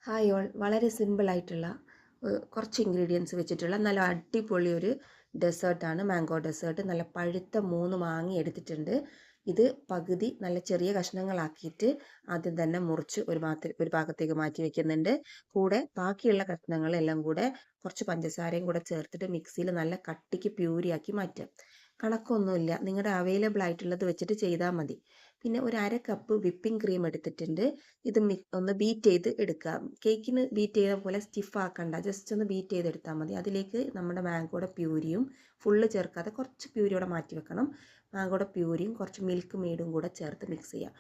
Hi all, വളരെ സിമ്പിളായിട്ടുള്ള കുറച്ച് ഇൻഗ്രീഡിയൻസ് വെച്ചിട്ടുള്ള നല്ല അടിപൊളി ഒരു ഡെസേർട്ടാണ് മാംഗോ ഡെസേർട്ട്. നല്ല പഴുത്ത 3 മാങ്ങ എടുത്തിട്ടുണ്ട്. ഇത് പകുതി നല്ല ചെറിയ കഷ്ണങ്ങളാക്കിയിട്ട് ആദ്യം തന്നെ മുറിച്ച് ഒരു ഭാഗത്തേക്ക് മാറ്റി വെക്കുന്നുണ്ട്. കൂടെ ബാക്കിയുള്ള കഷ്ണങ്ങളെല്ലാം കൂടെ കുറച്ച് പഞ്ചസാരയും കൂടെ ചേർത്തിട്ട് മിക്സിയിൽ നല്ല കട്ടിക്ക് പ്യൂരിയാക്കി മാറ്റുക. കണക്കൊന്നുമില്ല, നിങ്ങളുടെ അവൈലബിൾ ആയിട്ടുള്ളത് വെച്ചിട്ട് ചെയ്താൽ മതി. പിന്നെ ഒരു 1/2 കപ്പ് വിപ്പിംഗ് ക്രീം എടുത്തിട്ടുണ്ട്. ഇത് ഒന്ന് ബീറ്റ് ചെയ്ത് എടുക്കുക. കേക്കിന് ബീറ്റ് ചെയ്ത പോലെ സ്റ്റിഫ് ആക്കണ്ട, ജസ്റ്റ് ഒന്ന് ബീറ്റ് ചെയ്തെടുത്താൽ മതി. അതിലേക്ക് നമ്മുടെ മാംഗോയുടെ പ്യൂരിയും ഫുള്ള് ചേർക്കാതെ കുറച്ച് പ്യൂരിയോടെ മാറ്റി വെക്കണം. മാംഗോയുടെ പ്യൂരിയും കുറച്ച് മിൽക്ക് മെയ്ഡും കൂടെ ചേർത്ത് മിക്സ് ചെയ്യുക.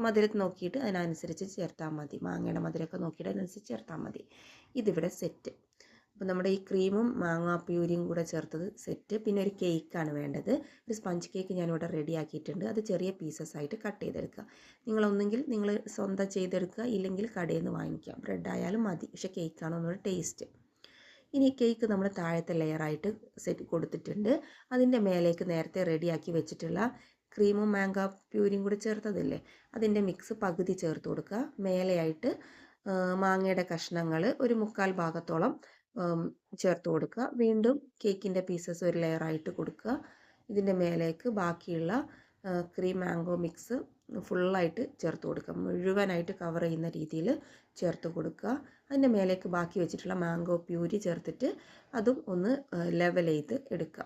മധുരം നോക്കിയിട്ട് അതിനനുസരിച്ച് ചേർത്താൽ മതി. മാങ്ങയുടെ മധുരമൊക്കെ നോക്കിയിട്ട് അതിനനുസരിച്ച് ചേർത്താൽ മതി. ഇതിവിടെ സെറ്റ്. അപ്പോൾ നമ്മുടെ ഈ ക്രീമും മാങ്ങ പ്യൂരിയും കൂടെ ചേർത്തത് സെറ്റ്. പിന്നെ ഒരു കേക്കാണ് വേണ്ടത്. ഒരു സ്പഞ്ച് കേക്ക് ഞാനിവിടെ റെഡി ആക്കിയിട്ടുണ്ട്. അത് ചെറിയ പീസസ് ആയിട്ട് കട്ട് ചെയ്തെടുക്കുക. നിങ്ങളൊന്നെങ്കിൽ നിങ്ങൾ സ്വന്തം ചെയ്തെടുക്കുക, ഇല്ലെങ്കിൽ കടയിൽ നിന്ന് വാങ്ങിക്കാം. ബ്രെഡ് ആയാലും മതി, പക്ഷേ കേക്കാണ് ഒന്നുകൂടെ ടേസ്റ്റ്. ഇനി കേക്ക് നമ്മൾ താഴത്തെ ലെയറായിട്ട് സെറ്റ് കൊടുത്തിട്ടുണ്ട്. അതിൻ്റെ മേലേക്ക് നേരത്തെ റെഡിയാക്കി വെച്ചിട്ടുള്ള ക്രീമും മാംഗോ പ്യൂരിയും കൂടെ ചേർത്തതില്ലേ, അതിൻ്റെ മിക്സ് പകുതി ചേർത്ത് കൊടുക്കുക. മേലെയായിട്ട് മാങ്ങയുടെ കഷ്ണങ്ങൾ ഒരു 1/4 ഭാഗത്തോളം ചേർത്ത് കൊടുക്കുക. വീണ്ടും കേക്കിൻ്റെ പീസസ് ഒരു ലെയറായിട്ട് കൊടുക്കുക. ഇതിൻ്റെ മേലേക്ക് ബാക്കിയുള്ള ക്രീം മാംഗോ മിക്സ് ഫുള്ളായിട്ട് ചേർത്ത് കൊടുക്കുക. മുഴുവനായിട്ട് കവർ ചെയ്യുന്ന രീതിയിൽ ചേർത്ത് കൊടുക്കുക. അതിൻ്റെ മേലേക്ക് ബാക്കി വെച്ചിട്ടുള്ള മാംഗോ പ്യൂരി ചേർത്തിട്ട് അതും ഒന്ന് ലെവൽ ചെയ്ത് എടുക്കുക.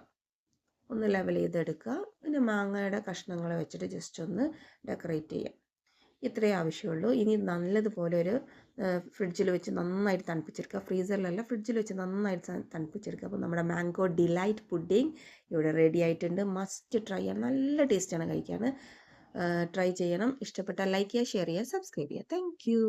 പിന്നെ മാങ്ങയുടെ കഷ്ണങ്ങൾ വെച്ചിട്ട് ജസ്റ്റ് ഒന്ന് ഡെക്കറേറ്റ് ചെയ്യുക. ഇത്രയേ ആവശ്യമുള്ളൂ. ഇനി നല്ലതുപോലെ ഒരു ഫ്രിഡ്ജിൽ വെച്ച് നന്നായിട്ട് തണുപ്പിച്ചെടുക്കുക. ഫ്രീസറിലല്ല, ഫ്രിഡ്ജിൽ വെച്ച് നന്നായിട്ട് തണുപ്പിച്ചെടുക്കുക. അപ്പോൾ നമ്മുടെ മാംഗോ ഡിലൈറ്റ് പുഡിംഗ് ഇവിടെ റെഡി ആയിട്ടുണ്ട്. മസ്റ്റ് ട്രൈ ചെയ്യാൻ, നല്ല ടേസ്റ്റാണ് കഴിക്കാൻ. ട്രൈ ചെയ്യണം. ഇഷ്ടപ്പെട്ടാൽ ലൈക്ക് ചെയ്യുക, ഷെയർ ചെയ്യുക, സബ്സ്ക്രൈബ് ചെയ്യുക. Thank you.